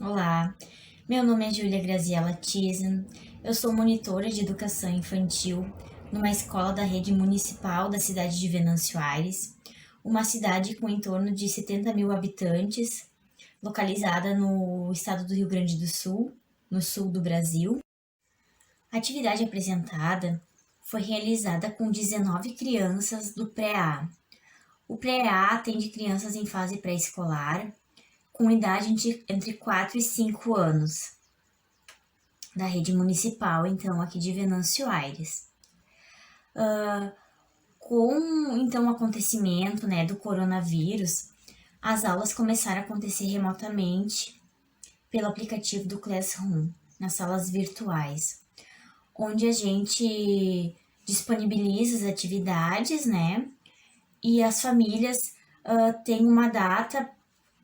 Olá, meu nome é Júlia Graziela Thyssen, eu sou monitora de educação infantil numa escola da rede municipal da cidade de Venâncio Aires, uma cidade com em torno de 70 mil habitantes, localizada no estado do Rio Grande do Sul, no sul do Brasil. A atividade apresentada foi realizada com 19 crianças do pré-A. O pré-A atende crianças em fase pré-escolar, com idade entre 4 e 5 anos, da rede municipal, então, aqui de Venâncio Aires. Com, então, o acontecimento, do coronavírus, as aulas começaram a acontecer remotamente pelo aplicativo do Classroom, nas salas virtuais, onde a gente disponibiliza as atividades, e as famílias têm uma data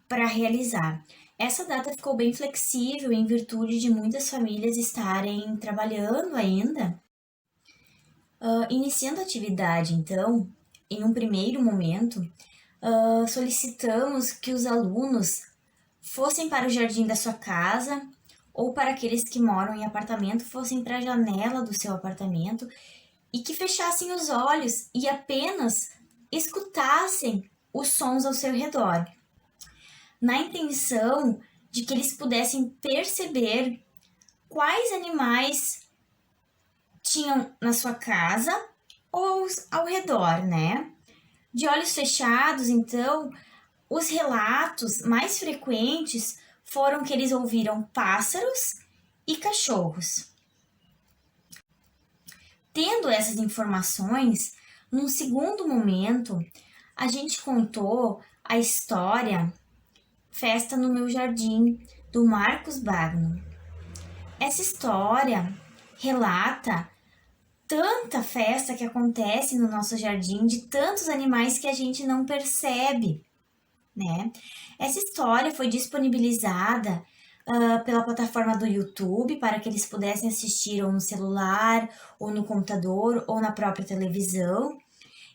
para realizar. Essa data ficou bem flexível em virtude de muitas famílias estarem trabalhando ainda. Iniciando a atividade, então, em um primeiro momento, solicitamos que os alunos fossem para o jardim da sua casa ou para aqueles que moram em apartamento fossem para a janela do seu apartamento e que fechassem os olhos e apenas escutassem os sons ao seu redor, na intenção de que eles pudessem perceber quais animais tinham na sua casa ou ao redor, De olhos fechados, então, os relatos mais frequentes foram que eles ouviram pássaros e cachorros. Tendo essas informações, num segundo momento, a gente contou a história Festa no Meu Jardim, do Marcos Bagno. Essa história relata tanta festa que acontece no nosso jardim, de tantos animais que a gente não percebe, Essa história foi disponibilizada pela plataforma do YouTube para que eles pudessem assistir ou no celular, ou no computador, ou na própria televisão.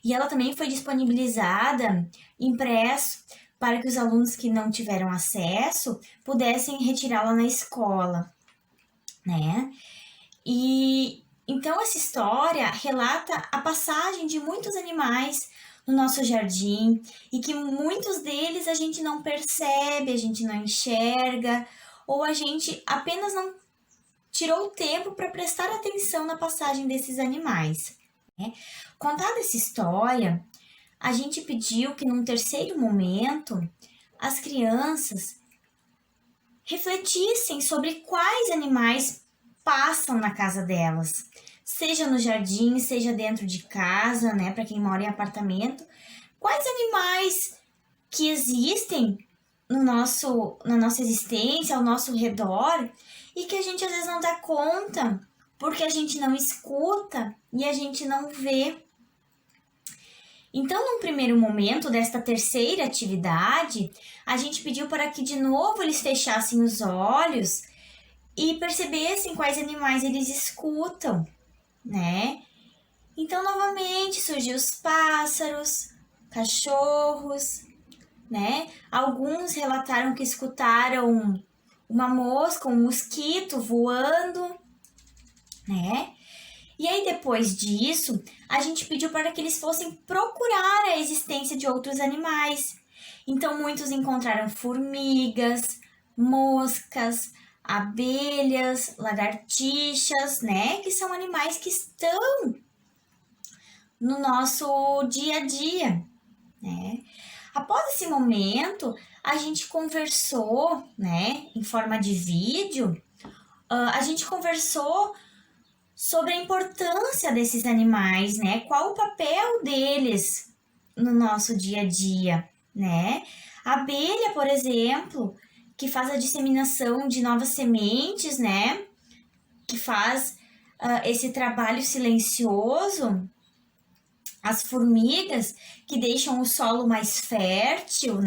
E ela também foi disponibilizada impresso para que os alunos que não tiveram acesso pudessem retirá-la na escola, E então essa história relata a passagem de muitos animais no nosso jardim e que muitos deles a gente não percebe, a gente não enxerga, ou a gente apenas não tirou o tempo para prestar atenção na passagem desses animais. Contada essa história, a gente pediu que num terceiro momento as crianças refletissem sobre quais animais passam na casa delas, seja no jardim, seja dentro de casa, para quem mora em apartamento, quais animais que existem na nossa existência, ao nosso redor, e que a gente às vezes não dá conta, porque a gente não escuta e a gente não vê. Então, num primeiro momento desta terceira atividade, a gente pediu para que de novo eles fechassem os olhos e percebessem quais animais eles escutam, Então, novamente, surgiu os pássaros, cachorros, Alguns relataram que escutaram uma mosca, um mosquito voando, E aí, depois disso, a gente pediu para que eles fossem procurar a existência de outros animais. Então, muitos encontraram formigas, moscas, abelhas, lagartixas, Que são animais que estão no nosso dia a dia, Após esse momento, a gente conversou, em forma de vídeo, a gente conversou sobre a importância desses animais, Qual o papel deles no nosso dia a dia, A abelha, por exemplo, que faz a disseminação de novas sementes, Que faz esse trabalho silencioso. As formigas, que deixam o solo mais fértil,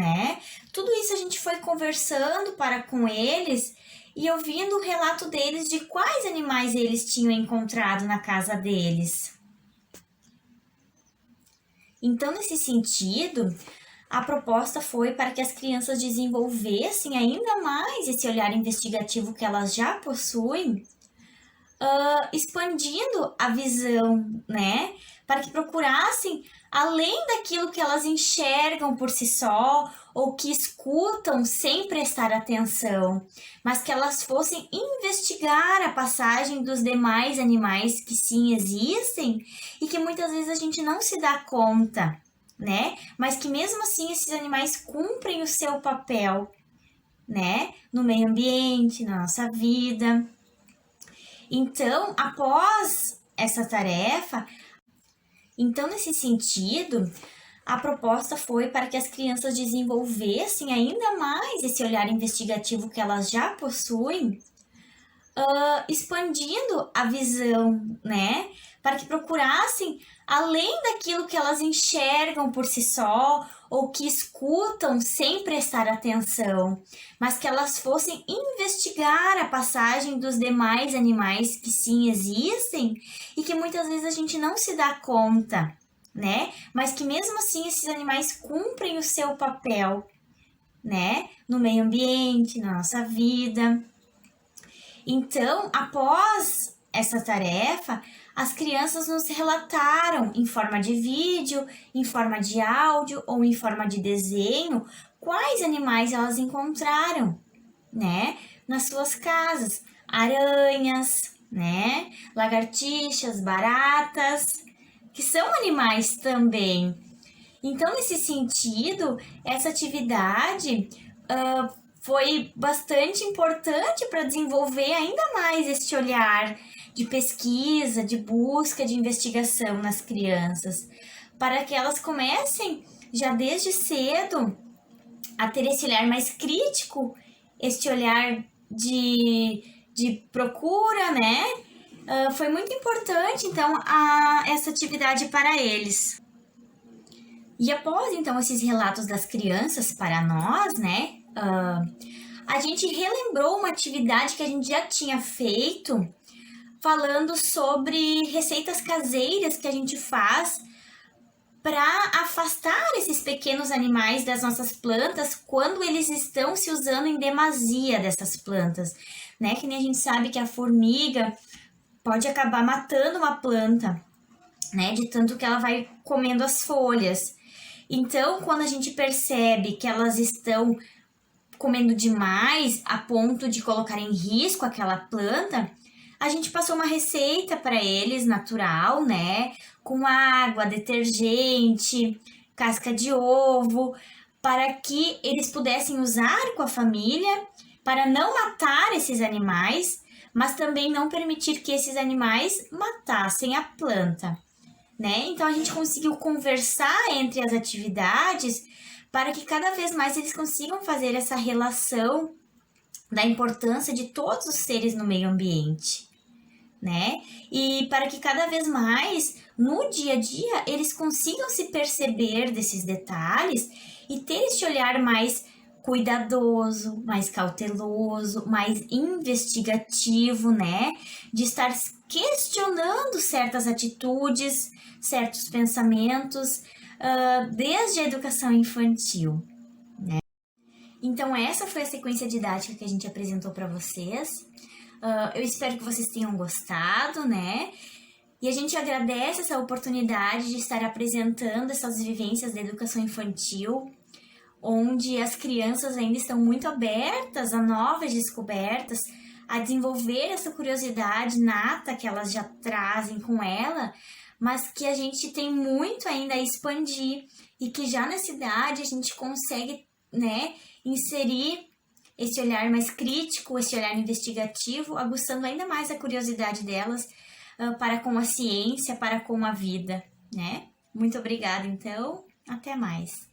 Tudo isso a gente foi conversando com eles e ouvindo o relato deles de quais animais eles tinham encontrado na casa deles. Então, nesse sentido, A proposta foi para que as crianças desenvolvessem ainda mais esse olhar investigativo que elas já possuem, expandindo a visão, né? Para que procurassem além daquilo que elas enxergam por si só ou que escutam sem prestar atenção, mas que elas fossem investigar a passagem dos demais animais que sim existem e que muitas vezes a gente não se dá conta, né? Mas que mesmo assim esses animais cumprem o seu papel, né? No meio ambiente, na nossa vida. Então, após essa tarefa, nesse sentido, a proposta foi para que as crianças desenvolvessem ainda mais esse olhar investigativo que elas já possuem, expandindo a visão, né? Para que procurassem além daquilo que elas enxergam por si só ou que escutam sem prestar atenção, mas que elas fossem investigar a passagem dos demais animais que sim existem e que muitas vezes a gente não se dá conta, né? Mas que mesmo assim esses animais cumprem o seu papel, né? No meio ambiente, na nossa vida. Então, após essa tarefa, as crianças nos relataram em forma de vídeo, em forma de áudio ou em forma de desenho quais animais elas encontraram, né, nas suas casas. Aranhas, né, lagartixas, baratas, que são animais também. Então, nesse sentido, essa atividade foi bastante importante para desenvolver ainda mais este olhar de pesquisa, de busca, de investigação nas crianças, para que elas comecem já desde cedo a ter esse olhar mais crítico, este olhar de procura, né? Foi muito importante, então, essa atividade para eles. E após, então, esses relatos das crianças para nós, né? A gente relembrou uma atividade que a gente já tinha feito, falando sobre receitas caseiras que a gente faz para afastar esses pequenos animais das nossas plantas quando eles estão se usando em demasia dessas plantas, né? Que nem a gente sabe que a formiga pode acabar matando uma planta, né? De tanto que ela vai comendo as folhas. Então, quando a gente percebe que elas estão comendo demais a ponto de colocar em risco aquela planta, a gente passou uma receita para eles natural, né? Com água, detergente, casca de ovo, para que eles pudessem usar com a família, para não matar esses animais, mas também não permitir que esses animais matassem a planta, né? Então a gente conseguiu conversar entre as atividades para que cada vez mais eles consigam fazer essa relação da importância de todos os seres no meio ambiente, né? E para que cada vez mais, no dia a dia, eles consigam se perceber desses detalhes e ter esse olhar mais cuidadoso, mais cauteloso, mais investigativo, né? De estar questionando certas atitudes, certos pensamentos, desde a educação infantil, né? Então, essa foi a sequência didática que a gente apresentou para vocês. Eu espero que vocês tenham gostado, né? E a gente agradece essa oportunidade de estar apresentando essas vivências da educação infantil, onde as crianças ainda estão muito abertas a novas descobertas, a desenvolver essa curiosidade nata que elas já trazem com ela, mas que a gente tem muito ainda a expandir e que já nessa idade a gente consegue, né, inserir esse olhar mais crítico, esse olhar investigativo, aguçando ainda mais a curiosidade delas para com a ciência, para com a vida, né? Muito obrigada, então, até mais.